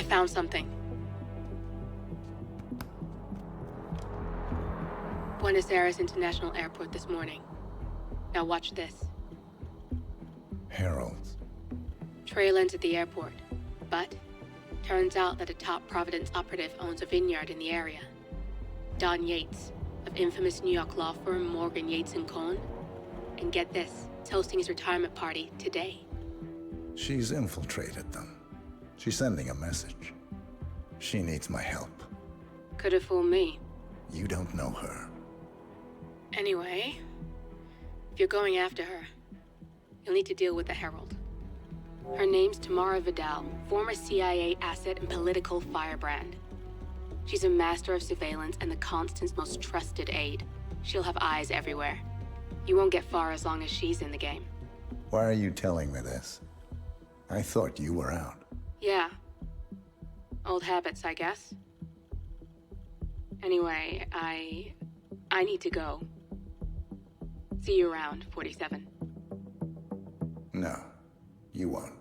found something. Buenos Aires International Airport this morning. Now watch this. Heralds. Trail ends at the airport, but turns out that a top Providence operative owns a vineyard in the area. Don Yates, of infamous New York law firm Morgan, Yates & Cohn. And get this, is hosting his retirement party today. She's infiltrated them. She's sending a message. She needs my help. Could have fooled me. You don't know her. Anyway, if you're going after her, you'll need to deal with the Herald. Her name's Tamara Vidal, former CIA asset and political firebrand. She's a master of surveillance and the Constant's most trusted aide. She'll have eyes everywhere. You won't get far as long as she's in the game. Why are you telling me this? I thought you were out. Yeah. Old habits, I guess. Anyway, I need to go. See you around, 47. No, you won't.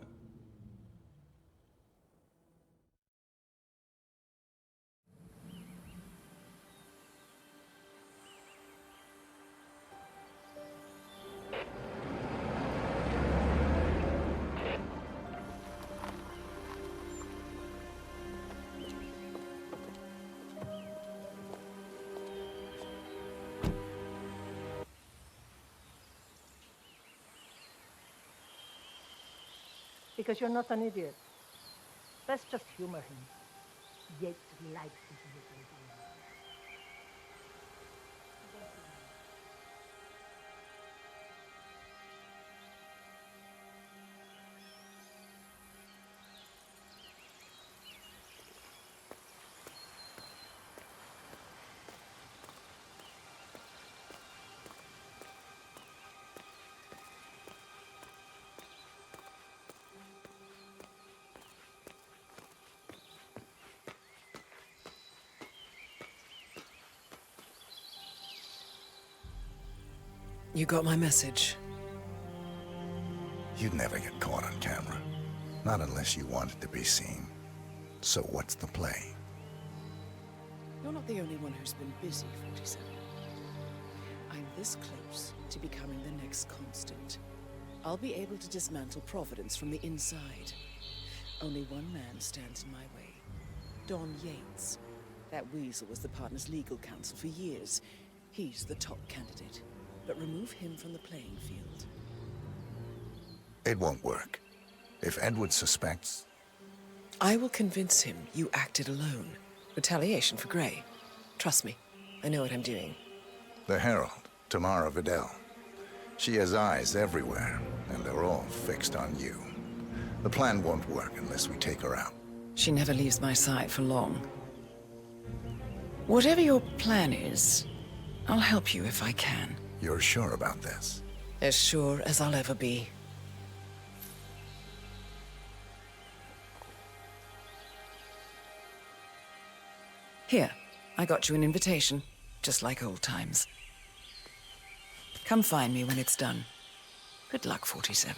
Because you're not an idiot. Let's just humor him. Yates likes his little game. You got my message. You'd never get caught on camera. Not unless you wanted to be seen. So what's the play? You're not the only one who's been busy, 47. I'm this close to becoming the next Constant. I'll be able to dismantle Providence from the inside. Only one man stands in my way. Don Yates. That weasel was the partner's legal counsel for years. He's the top candidate. But remove him from the playing field. It won't work. If Edward suspects... I will convince him you acted alone. Retaliation for Grey. Trust me, I know what I'm doing. The Herald, Tamara Vidal. She has eyes everywhere, and they're all fixed on you. The plan won't work unless we take her out. She never leaves my side for long. Whatever your plan is, I'll help you if I can. You're sure about this? As sure as I'll ever be. Here, I got you an invitation, just like old times. Come find me when it's done. Good luck, 47.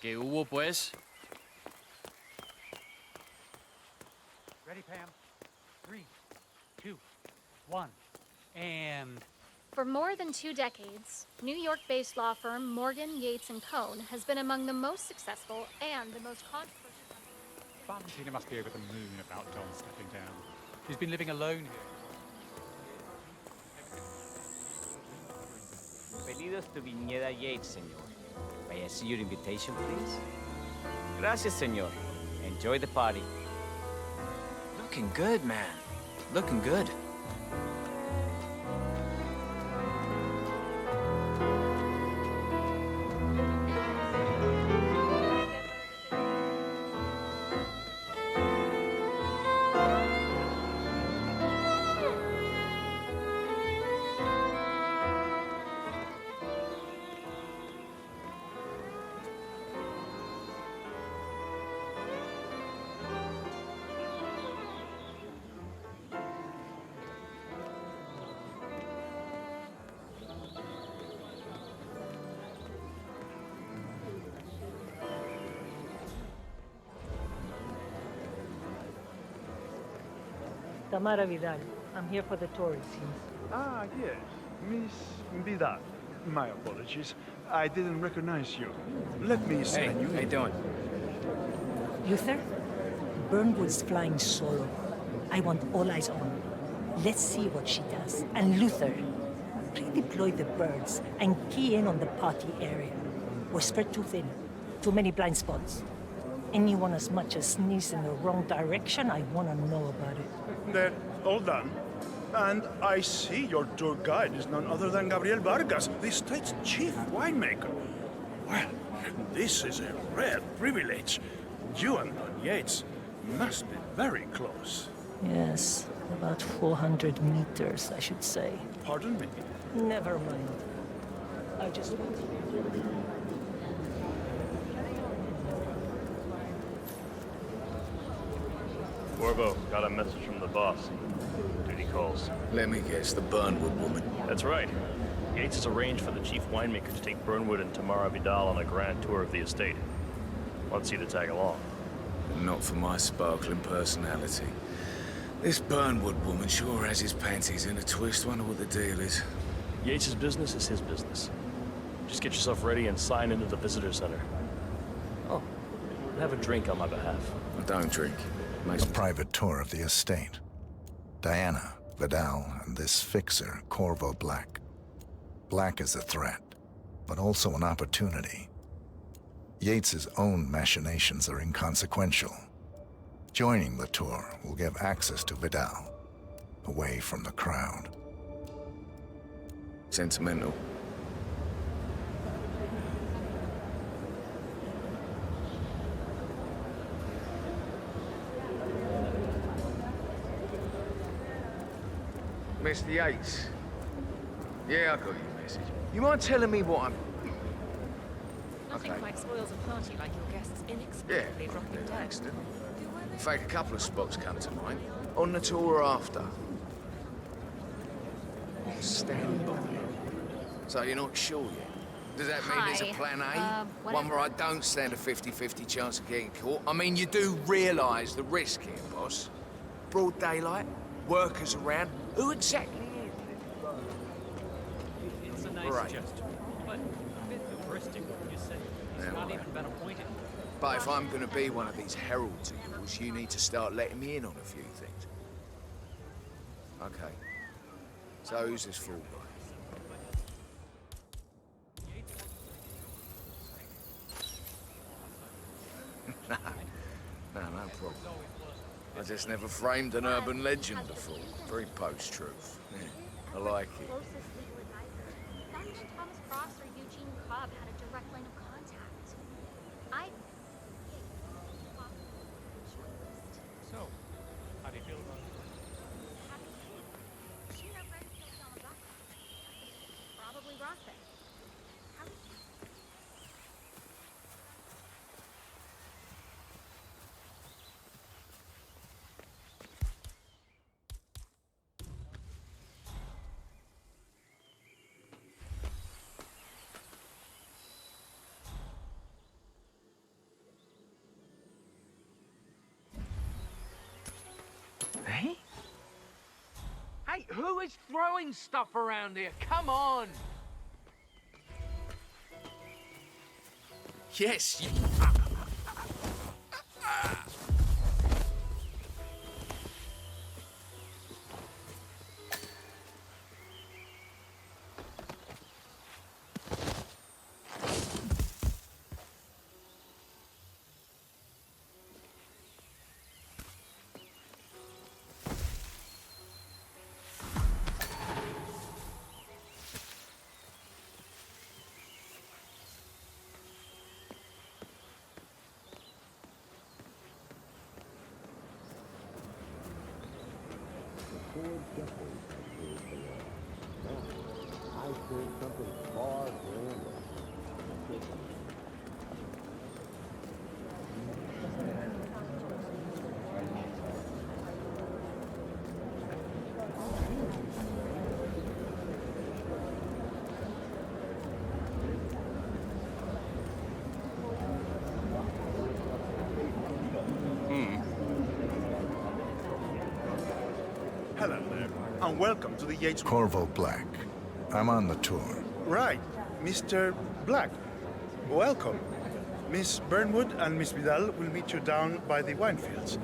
¿Qué hubo, pues? Ready, Pam? 3, 2, 1, and... For more than 2 decades, New York-based law firm Morgan, Yates & Cohn has been among the most successful and the most controversial... Valentina must be over the moon about Don stepping down. He's been living alone here. Bienvenidos to Viñeda Yates, señor. May I see your invitation, please? Gracias, señor. Enjoy the party. Looking good, man. Looking good. Tamara Vidal. I'm here for the tour, it seems. Ah, yes. Miss Vidal. My apologies. I didn't recognize you. Let me send you. How you doing? Luther? Burnwood's flying solo. I want all eyes on her. Let's see what she does. And Luther, redeploy the birds and key in on the party area. We're spread too thin. Too many blind spots. Anyone as much as sneeze in the wrong direction, I want to know about it. They're all done. And I see your tour guide is none other than Gabriel Vargas, the state's chief winemaker. Well, this is a rare privilege. You and Don Yates must be very close. Yes, about 400 meters, I should say. Pardon me? Never mind. I just want to... Corvo, got a message from the boss. Duty calls. Let me guess, the Burnwood woman. That's right. Yates has arranged for the chief winemaker to take Burnwood and Tamara Vidal on a grand tour of the estate. Wants you to tag along. Not for my sparkling personality. This Burnwood woman sure has his panties in a twist. Wonder what the deal is. Yates' business is his business. Just get yourself ready and sign into the visitor center. Oh, have a drink on my behalf. I don't drink. A private tour of the estate. Diana, Vidal, and this fixer, Corvo Black. Black is a threat, but also an opportunity. Yates's own machinations are inconsequential. Joining the tour will give access to Vidal, away from the crowd. Sentimental. Mr. Yates. Yeah, I got your message. You mind telling me what I'm... Nothing quite spoils a party like your guests inexplicably dropping an dead. accident. In fact, a couple of spots come to mind. On the tour or after. Stand by. So you're not sure yet? Does that mean there's a Hi. plan A? One Whatever. where I don't stand a 50-50 chance of getting caught? I mean, you do realise the risk here, boss. Broad daylight, workers around. Who exactly is It's a nice Right. gesture, but a bit hubristic when you say he's Yeah, not right. even been appointed. But if I'm going to be one of these heralds of yours, you need to start letting me in on a few things. Okay. So who's this fool guy? No, no problem. I just never framed an urban legend before. Very post-truth. Yeah, I like it. Closest legal advisor. Not even Thomas Cross or Eugene Cobb had a direct line of contact. So, how do you feel about it? Probably Rothbeck. Hey? Hey, who is throwing stuff around here? Come on! Yes, you... and welcome to the Yates... Corvo Black. I'm on the tour. Right, Mr. Black. Welcome. Miss Burnwood and Miss Vidal will meet you down by the wine fields.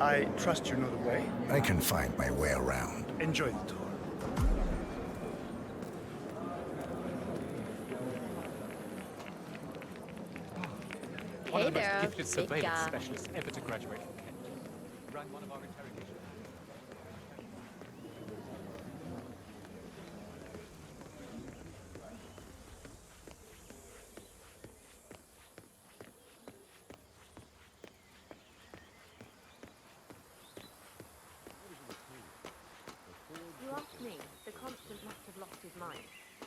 I trust you know the way. I can find my way around. Enjoy the tour. One of the there, most gifted big surveillance guy. specialists ever to graduate from Kent. Ran one of our interrogation. You asked me. The constant must have lost his mind.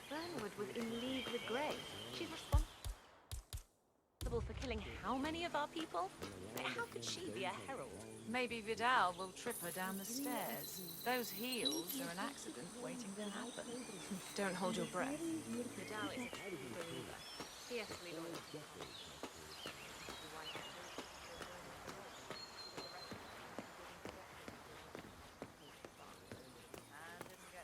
Burnwood was in league with Grey. She's responsible for killing how many of our people? How could she be a herald? Maybe Vidal will trip her down the stairs. Those heels are an accident waiting to happen. Don't hold your breath. Vidal is a true believer. Fiercely loyal.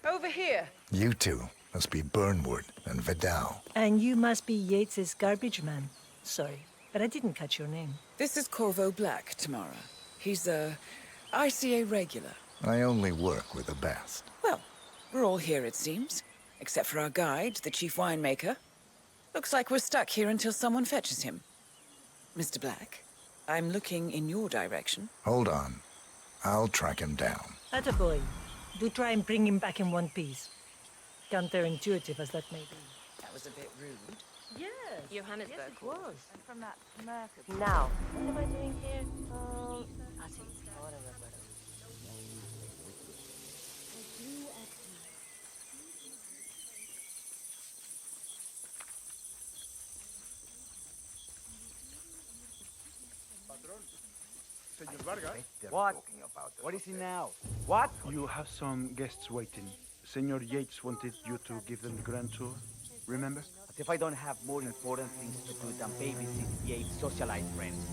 Over here. You two must be Burnwood and Vidal. And you must be Yates's garbage man. Sorry, but I didn't catch your name. This is Corvo Black, Tamara. He's a ICA regular. I only work with the best. Well, we're all here, it seems. Except for our guide, the chief winemaker. Looks like we're stuck here until someone fetches him. Mr. Black, I'm looking in your direction. Hold on. I'll track him down. Attaboy. Do try and bring him back in one piece. Counterintuitive as that may be. That was a bit rude. Yes. Johannesburg. Yes, it was. And from that Mercury. Now, what am I doing here? Así. Ahora me acuerdo. Senor Vargas, What? What is it now? What? you have some guests waiting. Senor Yates wanted you to give them the grand tour. Remember? As if I don't have more important things to do than babysit Yates' socialite friends.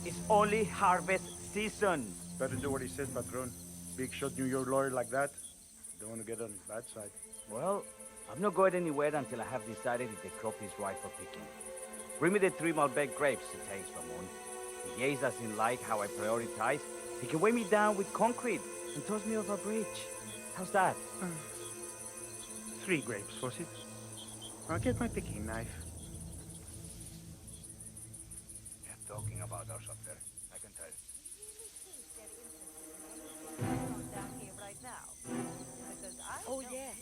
It's only harvest season. Better do what he says, Patron. Big shot New York lawyer like that. Don't want to get on his bad side. Well, I'm not going anywhere until I have decided if the crop is right for picking. Bring me the 3 Malbec grapes, thanks, Ramon. If Yates doesn't like how I prioritize, he can weigh me down with concrete and toss me off a bridge. How's that? 3 grapes, was it? I'll get my picking knife. You're talking about us up there. I can tell. Down here right now. Because I Oh, yeah.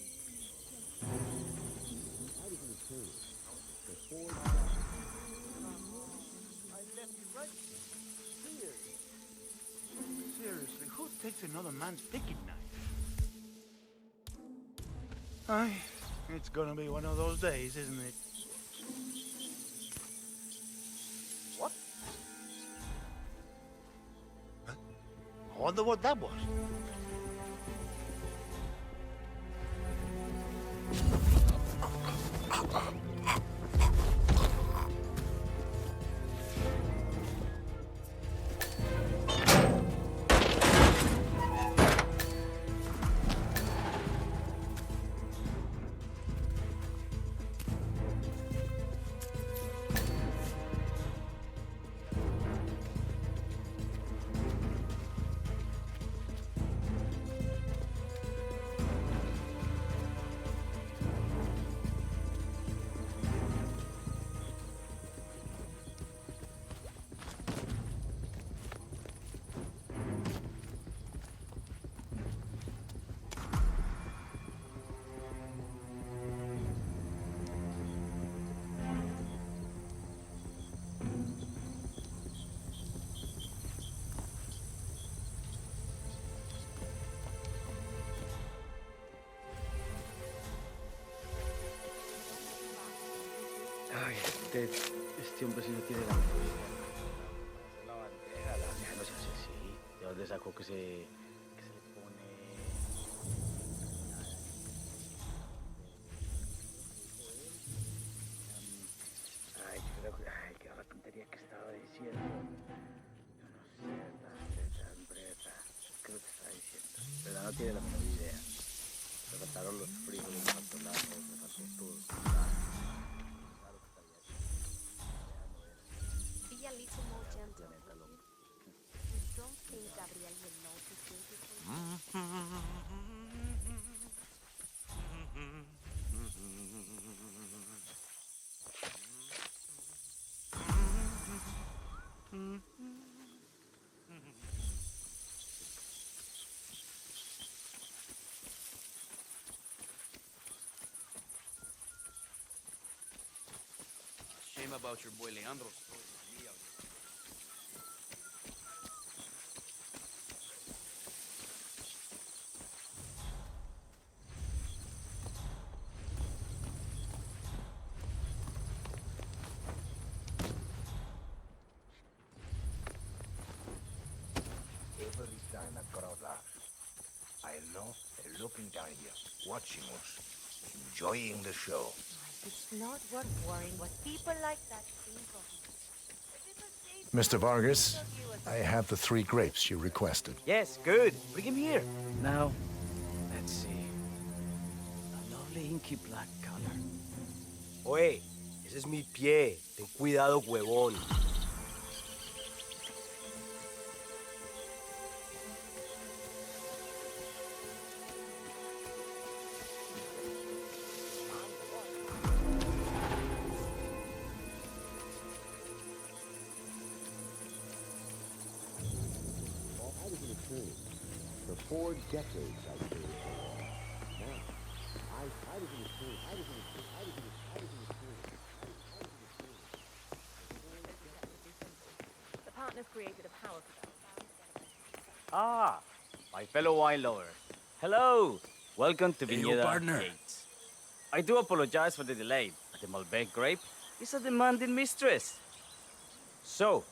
Seriously, who takes another man's picking knife? Aye, it's gonna be one of those days, isn't it? What? Huh? I wonder what that was. Ay, este hombre sí no tiene la menor idea. La bandera, ya no se hace así. ¿De dónde sacó que se le pone? Ay, qué la tontería que estaba diciendo. Yo no sé, tan breta. ¿Qué es lo que estaba diciendo? Pero no tiene la menor idea. faltaron los frijoles, me faltó el arroz, me faltó todo. Claro que estaría hecho. Be a little more gentle, will you? You don't think Gabriel will notice you before Shame about your boy Leandro. Every time I crowd laughs, I know they're looking down here, watching us, enjoying the show. It's not worth worrying what people like that think of you. Mr. Vargas, I have the 3 grapes you requested. Yes, good. Bring him here. Now, let's see. A lovely inky black color. Oye, ese es mi pie. Ten cuidado, huevón. For 4 decades, I stayed there. Now, I was in the school. The partners created a power for Ah, my fellow wine lover. Hello. Welcome to Hey, Viñeda partner. Gates. I do apologize for the delay. The Malbec grape is a demanding mistress. So,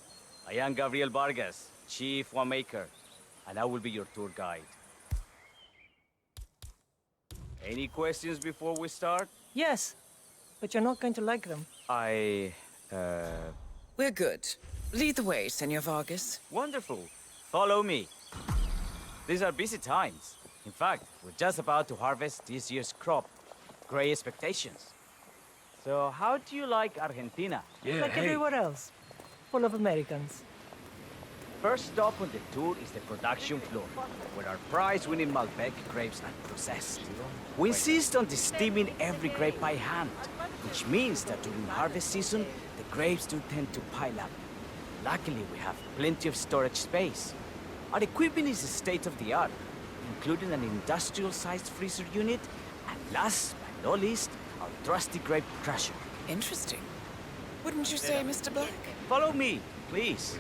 I am Gabriel Vargas, chief winemaker, and I will be your tour guide. Any questions before we start? Yes, but you're not going to like them. We're good. Lead the way, Senor Vargas. Wonderful. Follow me. These are busy times. In fact, we're just about to harvest this year's crop. Great expectations. So, how do you like Argentina? Like everywhere else. Full of Americans. First stop on the tour is the production floor, where our prize-winning Malbec grapes are processed. We insist on steaming every grape by hand, which means that during harvest season, the grapes do tend to pile up. Luckily, we have plenty of storage space. Our equipment is state-of-the-art, including an industrial-sized freezer unit, and last but not least, our trusty grape crusher. Interesting. Wouldn't you say, Mr. Black? Follow me, please.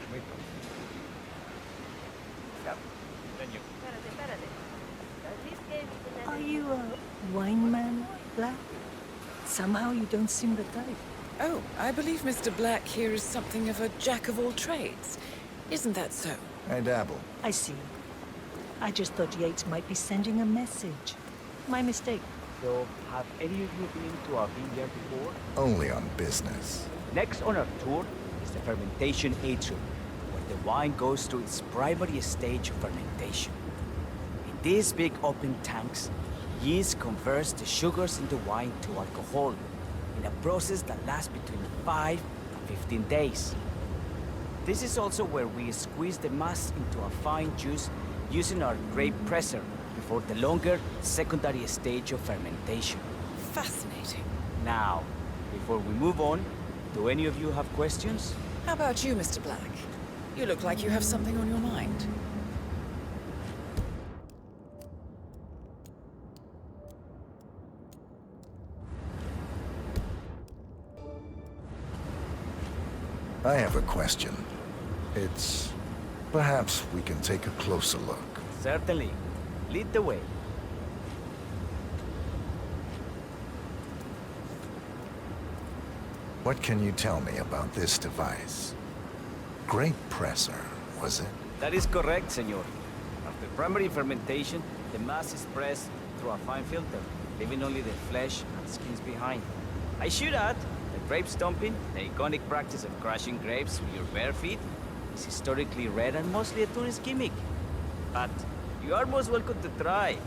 Are you a wine man, Black? Somehow you don't seem the type. Oh, I believe Mr. Black here is something of a jack of all trades. Isn't that so? I dabble. I see. I just thought Yates might be sending a message. My mistake. So, have any of you been to a vineyard before? Only on business. Next on our tour is the fermentation atrium, where the wine goes through its primary stage of fermentation. In these big open tanks, yeast converts the sugars in the wine to alcohol, in a process that lasts between 5 and 15 days. This is also where we squeeze the mass into a fine juice using our grape presser before the longer secondary stage of fermentation. Fascinating. Now, before we move on, do any of you have questions? How about you, Mr. Black? You look like you have something on your mind. I have a question. It's... perhaps we can take a closer look. Certainly. Lead the way. What can you tell me about this device? Grape presser, was it? That is correct, senor. After primary fermentation, the mass is pressed through a fine filter, leaving only the flesh and skins behind. I should add that grape stomping, the iconic practice of crushing grapes with your bare feet, is historically rare and mostly a tourist gimmick. But you are most welcome to try.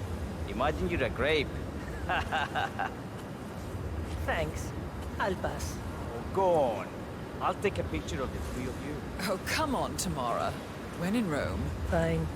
Imagine you're a grape. Thanks. I'll pass. Oh, go on. I'll take a picture of the three of you. Oh, come on, Tamara. When in Rome. Fine.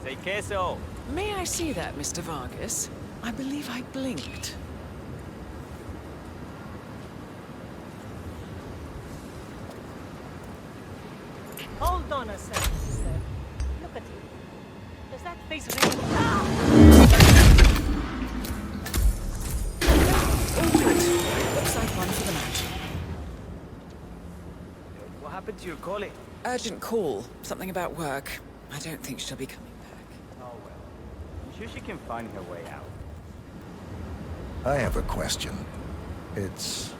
Say queso. May I see that, Mr. Vargas? I believe I blinked. Hold on a second, sir. Look at you. Does that face ring? Looks like one for the match. What happened to your colleague? Urgent call. Something about work. I don't think she'll be coming back. Oh, well. I'm sure she can find her way out. I have a question. It's...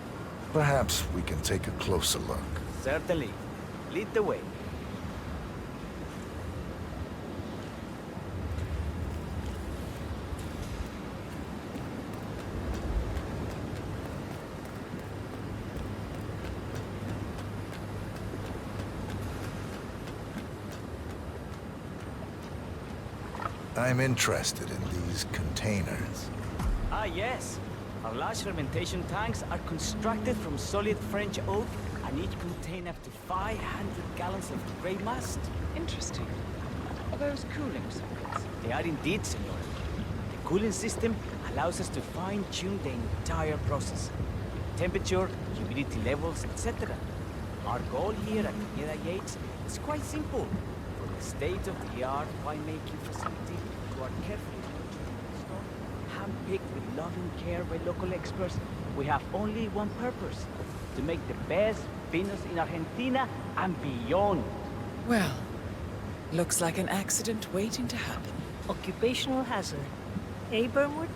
perhaps we can take a closer look. Certainly. Lead the way. I'm interested in these containers. Ah, yes. Our large fermentation tanks are constructed from solid French oak, and each contain up to 500 gallons of grey must. Interesting. Are those cooling circuits? They are indeed, senor. The cooling system allows us to fine-tune the entire process. Temperature, humidity levels, etc. Our goal here at Pineda Yates is quite simple. From the state-of-the-art winemaking facility to our carefully nurtured store, hand-picked with loving care by local experts, we have only one purpose: to make the best vinos in Argentina and beyond. Well, looks like an accident waiting to happen. Occupational hazard. Eh, Burnwood?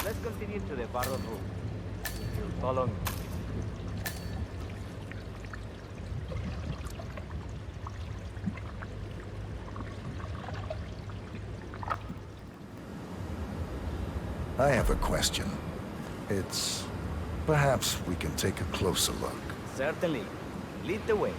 Let's continue to the barrel room. If you'll follow me. I have a question. It's... perhaps we can take a closer look. Certainly. Lead the way.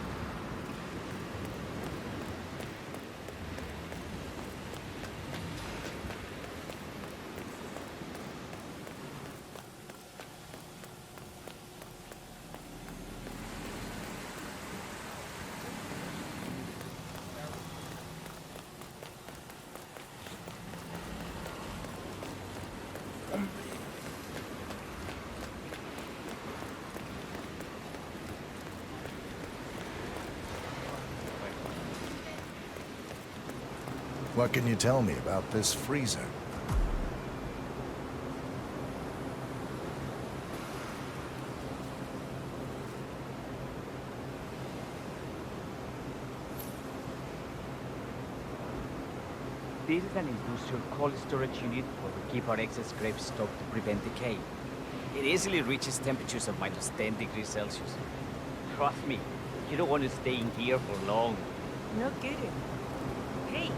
What can you tell me about this freezer? This is an industrial cold storage unit where we keep our excess grapes stocked to prevent decay. It easily reaches temperatures of minus 10 degrees Celsius. Trust me, you don't want to stay in here for long. No kidding. Hey,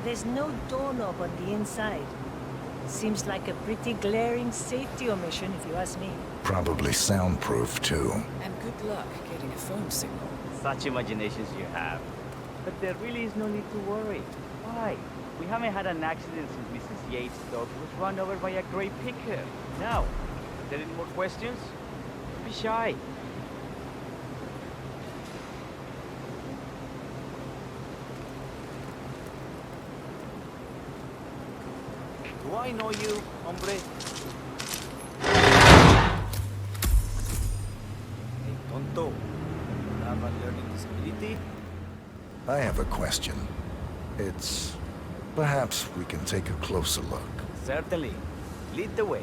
there's no doorknob on the inside. Seems like a pretty glaring safety omission, if you ask me. Probably soundproof, too. And good luck getting a phone signal. Such imaginations you have. But there really is no need to worry. Why? We haven't had an accident since Mrs. Yates' dog was run over by a grey picker. Now, are there any more questions? Don't be shy. Do I know you, hombre? Hey, tonto. You have a learning disability? I have a question. It's... perhaps we can take a closer look. Certainly. Lead the way.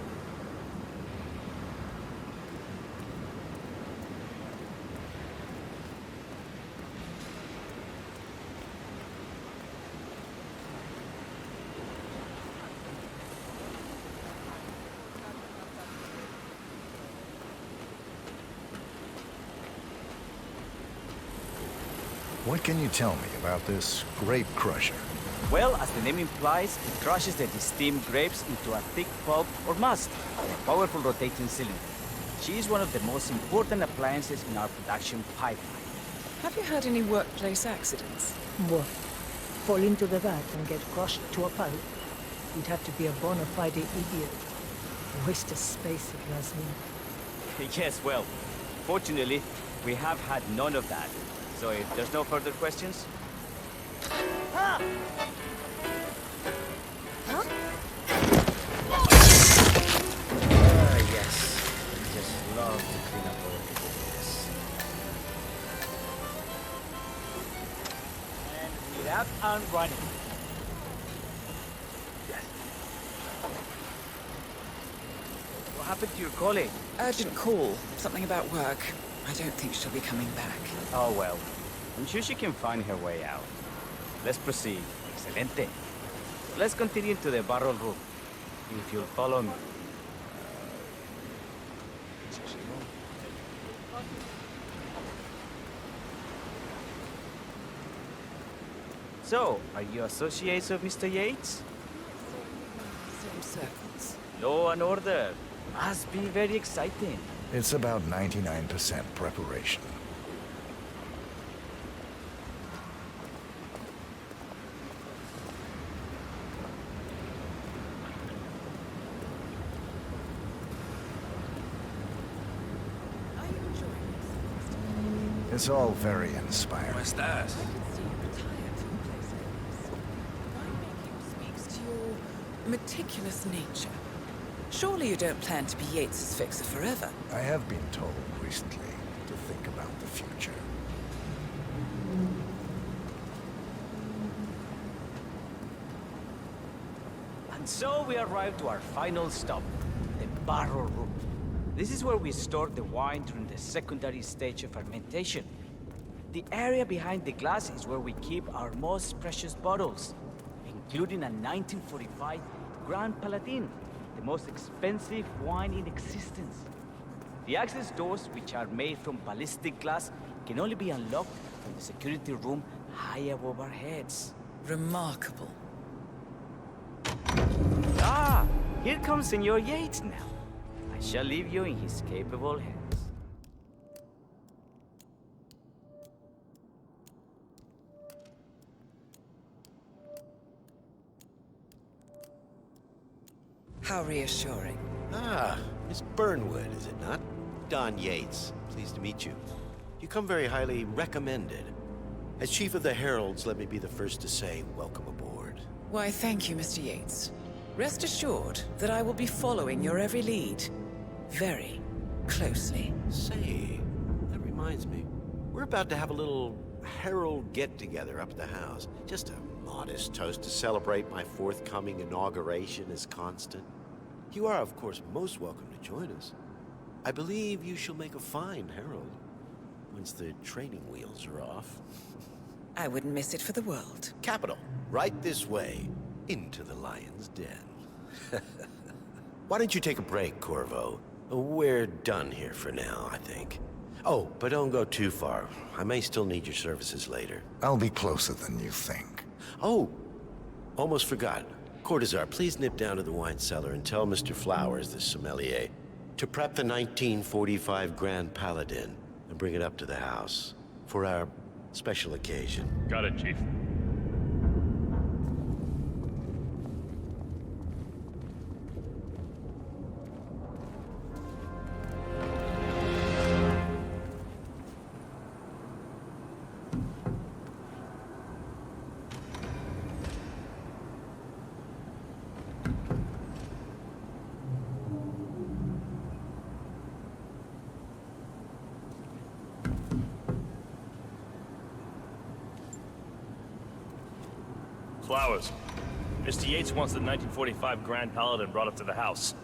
What can you tell me about this grape crusher? Well, as the name implies, it crushes the steamed grapes into a thick pulp or must, a powerful rotating cylinder. She is one of the most important appliances in our production pipeline. Have you had any workplace accidents? What? Fall into the vat and get crushed to a pulp? You'd have to be a bona fide idiot. A waste of space, if you ask me. Yes, well, fortunately, we have had none of that. So if there's no further questions... Ah! Huh? Yes. I just love to clean up all this. And get up and running. Yes. What happened to your colleague? Urgent call. Something about work. I don't think she'll be coming back. Oh, well. I'm sure she can find her way out. Let's proceed. Excelente. Let's continue to the barrel room. If you'll follow me. So, are you associates of Mr. Yates? Same circles. Law and order. Must be very exciting. It's about 99% preparation. It's all very inspiring. What's that? Speaks to your meticulous nature. Surely you don't plan to be Yates's fixer forever. I have been told recently to think about the future. And so we arrive to our final stop, the barrel room. This is where we store the wine during the secondary stage of fermentation. The area behind the glass is where we keep our most precious bottles, including a 1945 Grand Paladin, the most expensive wine in existence. The access doors, which are made from ballistic glass, can only be unlocked from the security room high above our heads. Remarkable. Ah, here comes Senor Yates now. I shall leave you in his capable hands. How reassuring. Ah, Miss Burnwood, is it not? Don Yates. Pleased to meet you. You come very highly recommended. As Chief of the Heralds, let me be the first to say welcome aboard. Why, thank you, Mr. Yates. Rest assured that I will be following your every lead. Very closely. Say, that reminds me. We're about to have a little Herald get-together up at the house. Just a modest toast to celebrate my forthcoming inauguration as Constant. You are, of course, most welcome to join us. I believe you shall make a fine Herald, once the training wheels are off. I wouldn't miss it for the world. Capital. Right this way, into the lion's den. Why don't you take a break, Corvo? We're done here for now, I think. Oh, but don't go too far. I may still need your services later. I'll be closer than you think. Oh, almost forgot. Cortazar, please nip down to the wine cellar and tell Mr. Flowers, the sommelier, to prep the 1945 Grand Paladin and bring it up to the house for our special occasion. Got it, Chief. Flowers. Mr. Yates wants the 1945 Grand Paladin brought up to the house.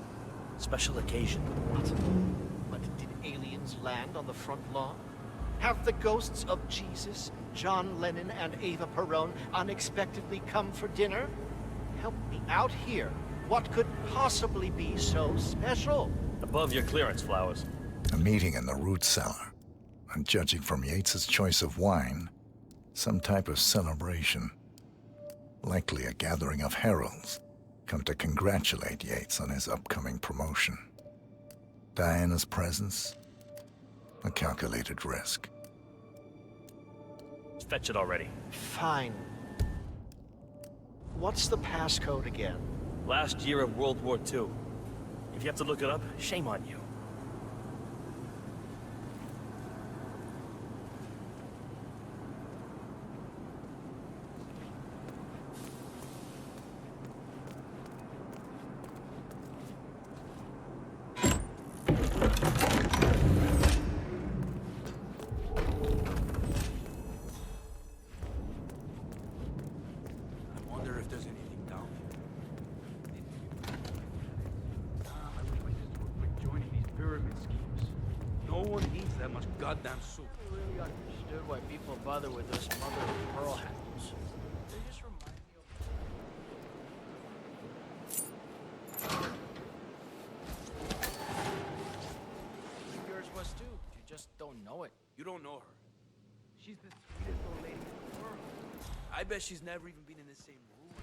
Special occasion. What? Did aliens land on the front lawn? Have the ghosts of Jesus, John Lennon, and Eva Perón unexpectedly come for dinner? Help me out here. What could possibly be so special? Above your clearance, Flowers. A meeting in the root cellar. And judging from Yates's choice of wine, Some type of celebration. Likely a gathering of heralds come to congratulate Yates on his upcoming promotion. Diana's presence? A calculated risk. Let's fetch it already. Fine. What's the passcode again? Last year of World War II. If you have to look it up, shame on you. Goddamn soup. I never really understood why people bother with those mother of pearl handles. They just remind me of... Yours was too. You just don't know it. You don't know her. She's the sweetest old lady in the world. I bet she's never even been in the same room.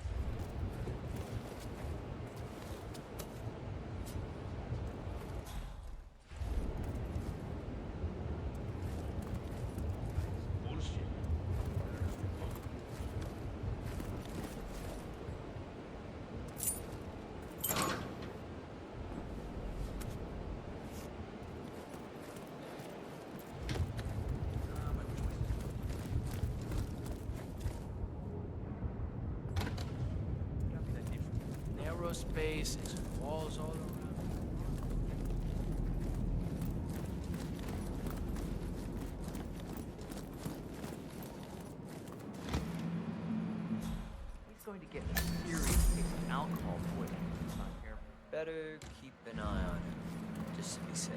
Spaces, walls all around. He's going to get a serious case of alcohol poisoning if he's not careful. Better keep an eye on him, just to be safe.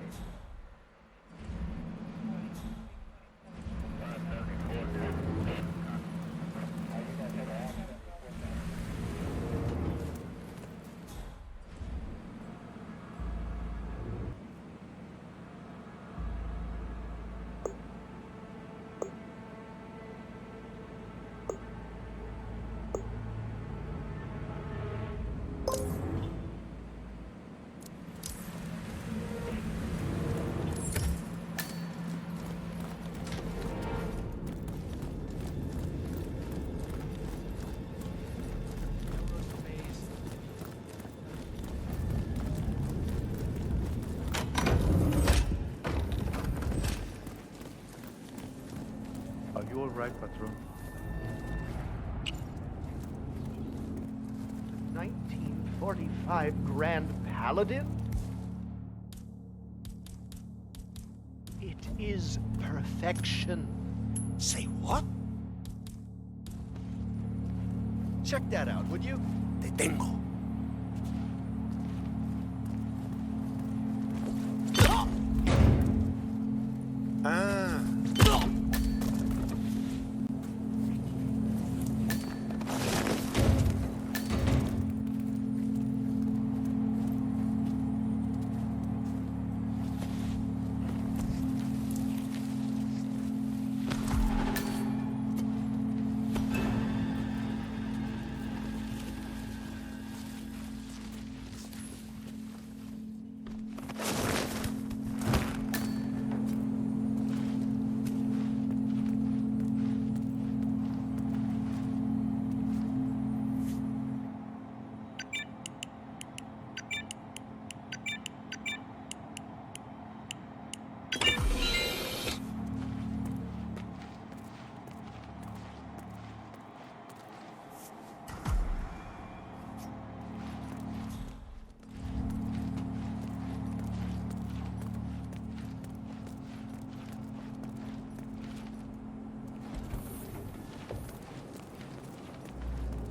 Are you all right, Patron? 1945 Grand Paladin? It is perfection. Say what? Check that out, would you? Te tengo. Ah.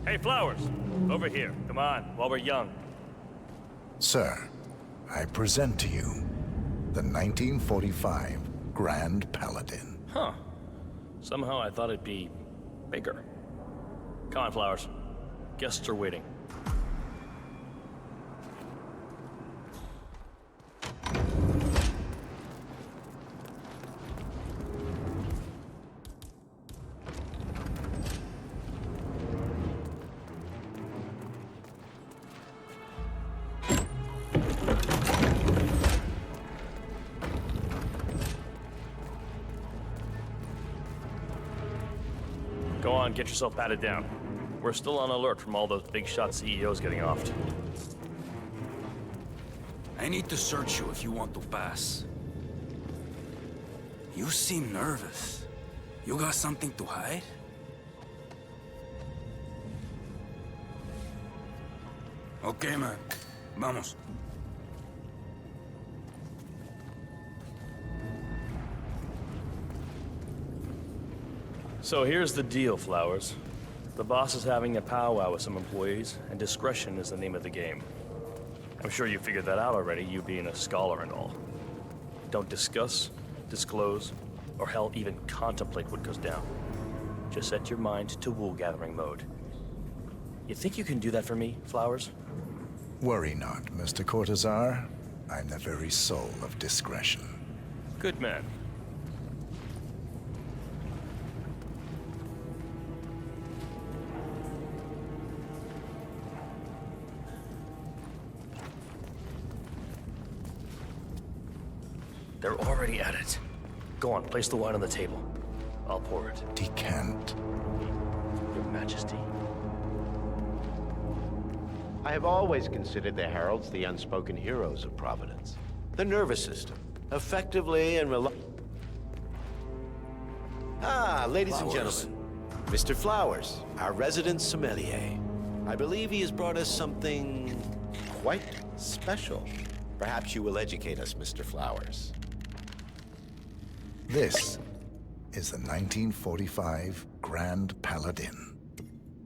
Hey, Flowers! Over here. Come on, while we're young. Sir, I present to you the 1945 Grand Paladin. Huh. Somehow I thought it'd be bigger. Come on, Flowers. Guests are waiting. on, get yourself patted down. We're still on alert from all those big shot CEOs getting offed. I need to search you if you want to pass. You seem nervous. You got something to hide? Okay, man. Vamos. So here's the deal, Flowers. The boss is having a powwow with some employees, and discretion is the name of the game. I'm sure you figured that out already, you being a scholar and all. Don't discuss, disclose, or hell, even contemplate what goes down. Just set your mind to wool-gathering mode. You think you can do that for me, Flowers? Worry not, Mr. Cortazar. I'm the very soul of discretion. Good man. They're already at it. Go on, place the wine on the table. I'll pour it. Decant. Your Majesty. I have always considered the heralds the unspoken heroes of Providence. The nervous system, effectively and ladies and gentlemen, Mr. Flowers, our resident sommelier. I believe he has brought us something quite special. Perhaps you will educate us, Mr. Flowers. This is the 1945 Grand Paladin.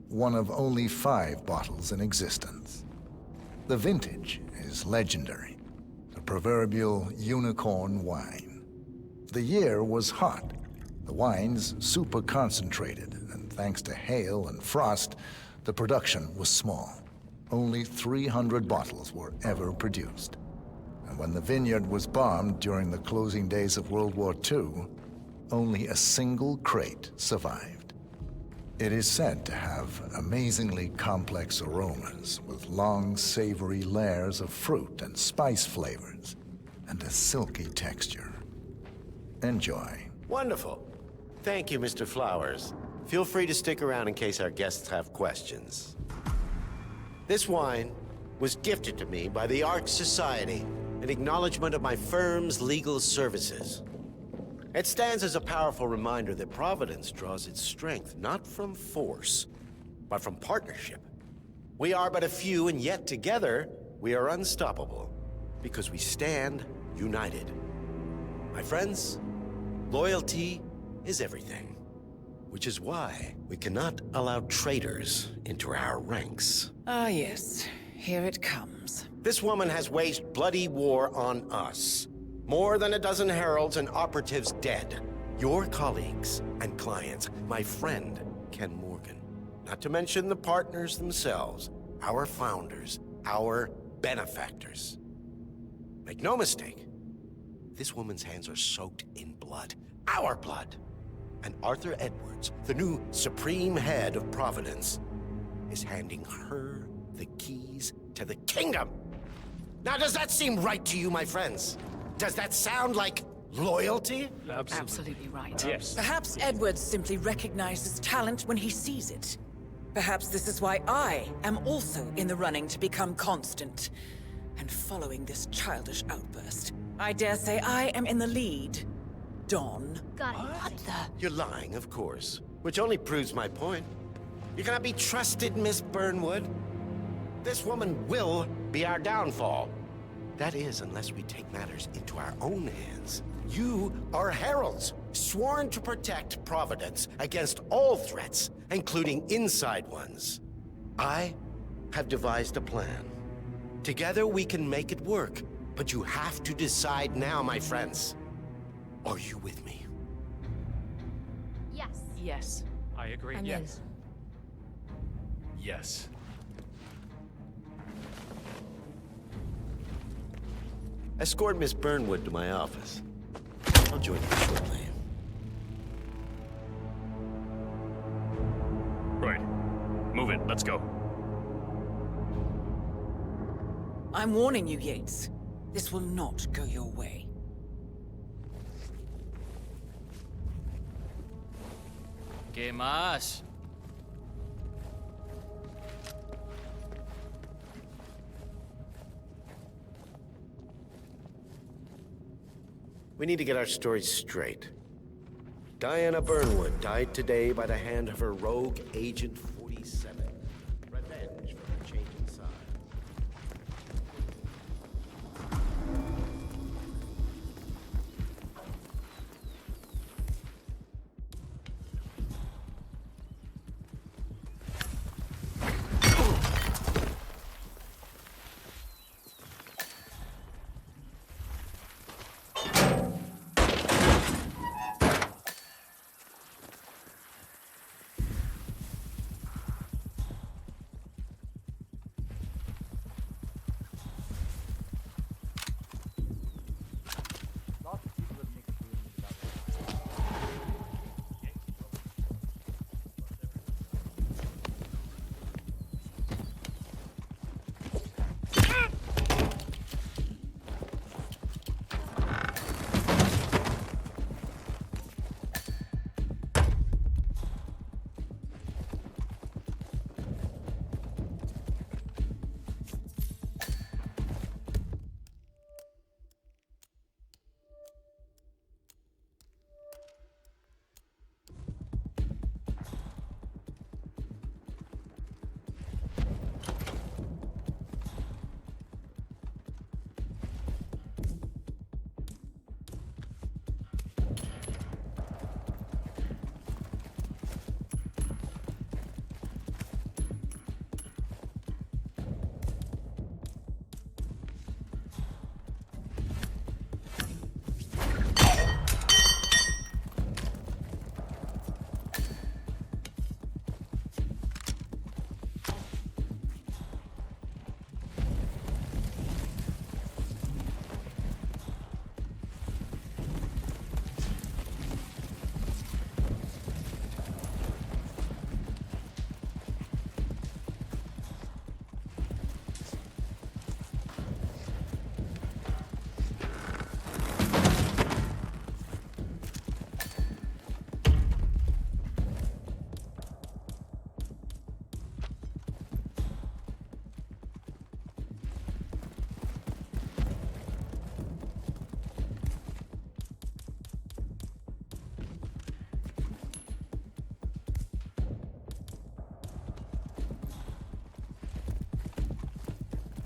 One of only 5 bottles in existence. The vintage is legendary, the proverbial unicorn wine. The year was hot, the wine's super concentrated, and thanks to hail and frost, the production was small. Only 300 bottles were ever produced. And when the vineyard was bombed during the closing days of World War II, only a single crate survived. It is said to have amazingly complex aromas with long, savory layers of fruit and spice flavors, and a silky texture. Enjoy. Wonderful. Thank you, Mr. Flowers. Feel free to stick around in case our guests have questions. This wine was gifted to me by the Arch Society in acknowledgement of my firm's legal services. It stands as a powerful reminder that Providence draws its strength not from force, but from partnership. We are but a few, and yet together we are unstoppable, because we stand united. My friends, loyalty is everything, which is why we cannot allow traitors into our ranks. Ah, yes. Here it comes. This woman has waged bloody war on us. More than a dozen heralds and operatives dead. Your colleagues and clients, my friend, Ken Morgan. Not to mention the partners themselves, our founders, our benefactors. Make no mistake, this woman's hands are soaked in blood. Our blood. And Arthur Edwards, the new supreme head of Providence, is handing her the keys to the kingdom. Now, does that seem right to you, my friends? Does that sound like loyalty? Absolutely right. Yes. Perhaps Edwards simply recognizes talent when he sees it. Perhaps this is why I am also in the running to become constant. And following this childish outburst, I dare say I am in the lead. Don. God, what the? You're lying, of course, which only proves my point. You cannot be trusted, Miss Burnwood. This woman will be our downfall. That is, unless we take matters into our own hands. You are heralds, sworn to protect Providence against all threats, including inside ones. I have devised a plan. Together we can make it work, but you have to decide now, my friends. Are you with me? Yes. Yes. I agree. I'm Yes. Yes. Escort Miss Burnwood to my office. I'll join you shortly. Right. Move it. Let's go. I'm warning you, Yates. This will not go your way. ¿Qué más? We need to get our stories straight. Diana Burnwood died today by the hand of her rogue Agent 47. Revenge for her change in side.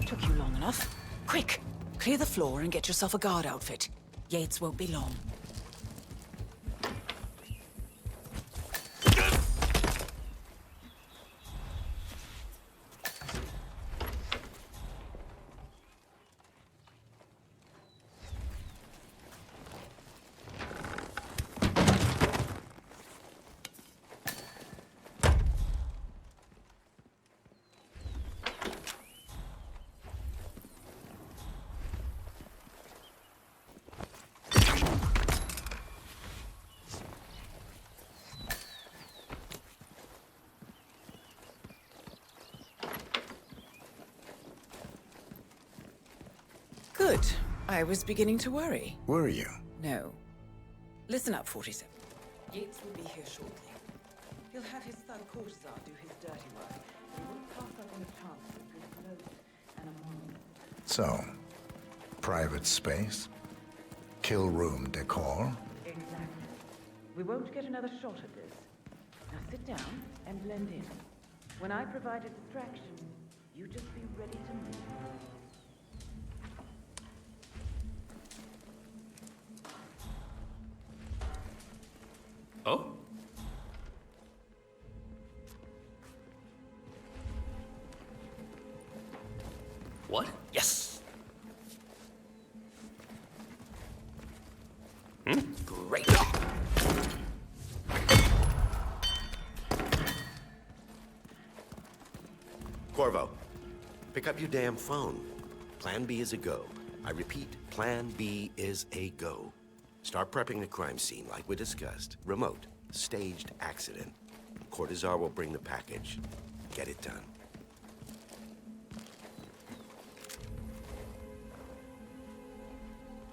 Took you long enough. Quick! Clear the floor and get yourself a guard outfit. Yates won't be long. Good. I was beginning to worry. Were you? No. Listen up, 47. Yates will be here shortly. He'll have his son Cortazar do his dirty work. He won't pass up on a chance for good clothes and a monument. So, private space? Kill room decor? Exactly. We won't get another shot at this. Now sit down and blend in. When I provide a distraction, you just be ready to move. Oh? What? Yes! Great! Corvo, pick up your damn phone. Plan B is a go. I repeat, Plan B is a go. Start prepping the crime scene like we discussed. Remote, staged accident. Cortazar will bring the package. Get it done.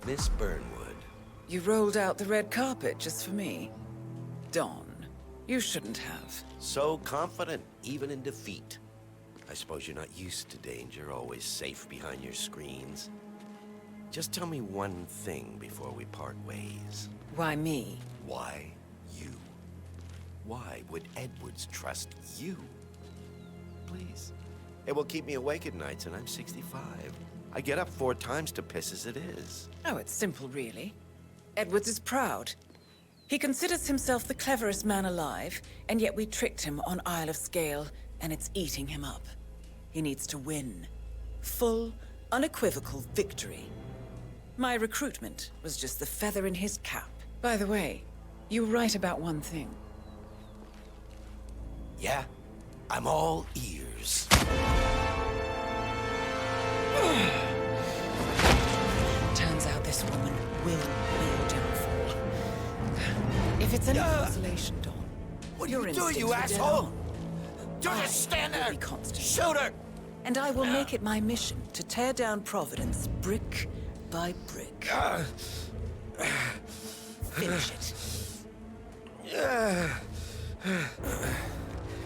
Miss Burnwood. You rolled out the red carpet just for me. Don, you shouldn't have. So confident, even in defeat. I suppose you're not used to danger, always safe behind your screens. Just tell me one thing before we part ways. Why me? Why you? Why would Edwards trust you? Please. It will keep me awake at nights, and I'm 65. I get up 4 times to piss as it is. Oh, it's simple, really. Edwards is proud. He considers himself the cleverest man alive, and yet we tricked him on Isle of Scale, and it's eating him up. He needs to win. Full, unequivocal victory. My recruitment was just the feather in his cap. By the way, you were right about one thing. Yeah? I'm all ears. Turns out this woman will be your downfall. If it's any consolation, Dawn, what are your you doing, instincts you were dead asshole? on. Don't just stand there! Shoot her! And I will make it my mission to tear down Providence brick by brick. Finish it.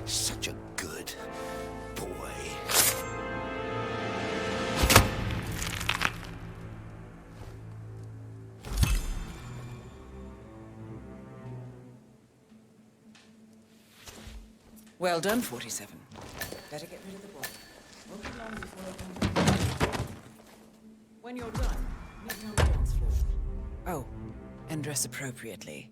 Such a good boy. Well done, 47. Better get rid of the body. Won't be long before I come. When you're done, meet me on the dance floor. Oh, and dress appropriately.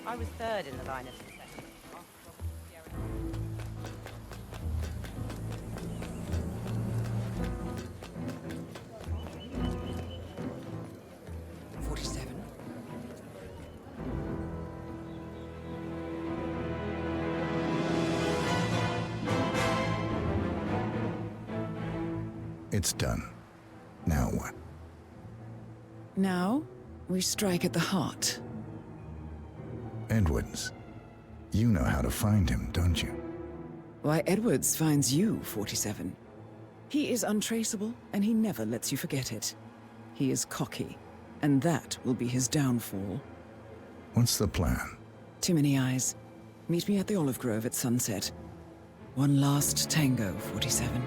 I was third in the line of succession. 47. It's done. Now what? Now, we strike at the heart. Edwards. You know how to find him, don't you? Why, Edwards finds you, 47. He is untraceable, and he never lets you forget it. He is cocky, and that will be his downfall. What's the plan? Too many eyes. Meet me at the Olive Grove at sunset. One last tango, 47.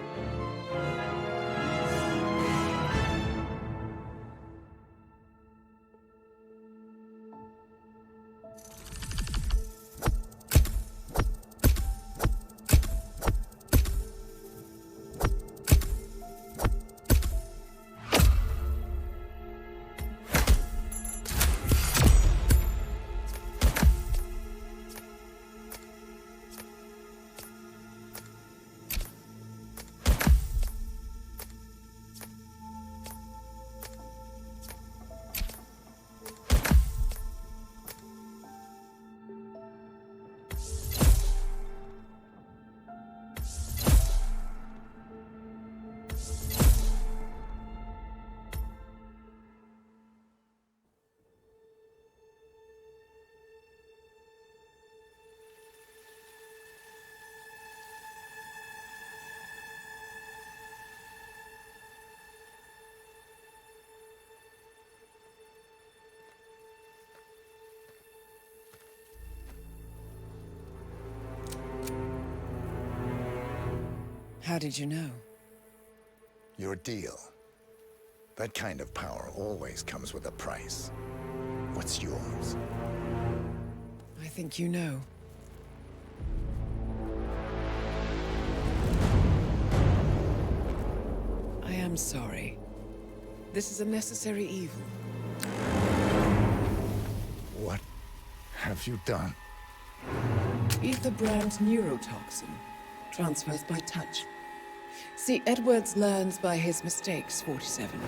How did you know? Your deal. That kind of power always comes with a price. What's yours? I think you know. I am sorry. This is a necessary evil. What have you done? Ether brand neurotoxin transfers by touch. See, Edwards learns by his mistakes, 47.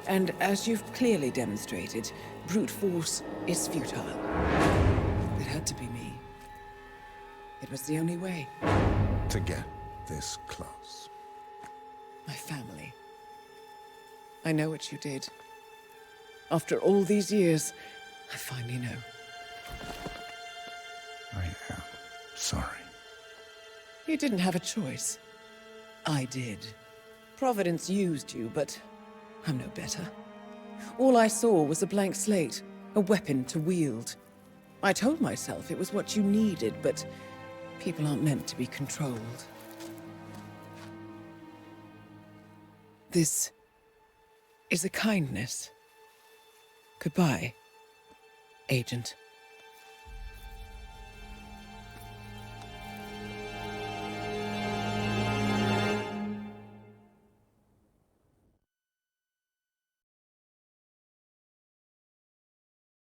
And as you've clearly demonstrated, brute force is futile. It had to be me. It was the only way. To get this close. My family. I know what you did. After all these years, I finally know. I am sorry. You didn't have a choice. I did. Providence used you, but I'm no better. All I saw was a blank slate, a weapon to wield. I told myself it was what you needed, but people aren't meant to be controlled. This is a kindness. Goodbye, Agent.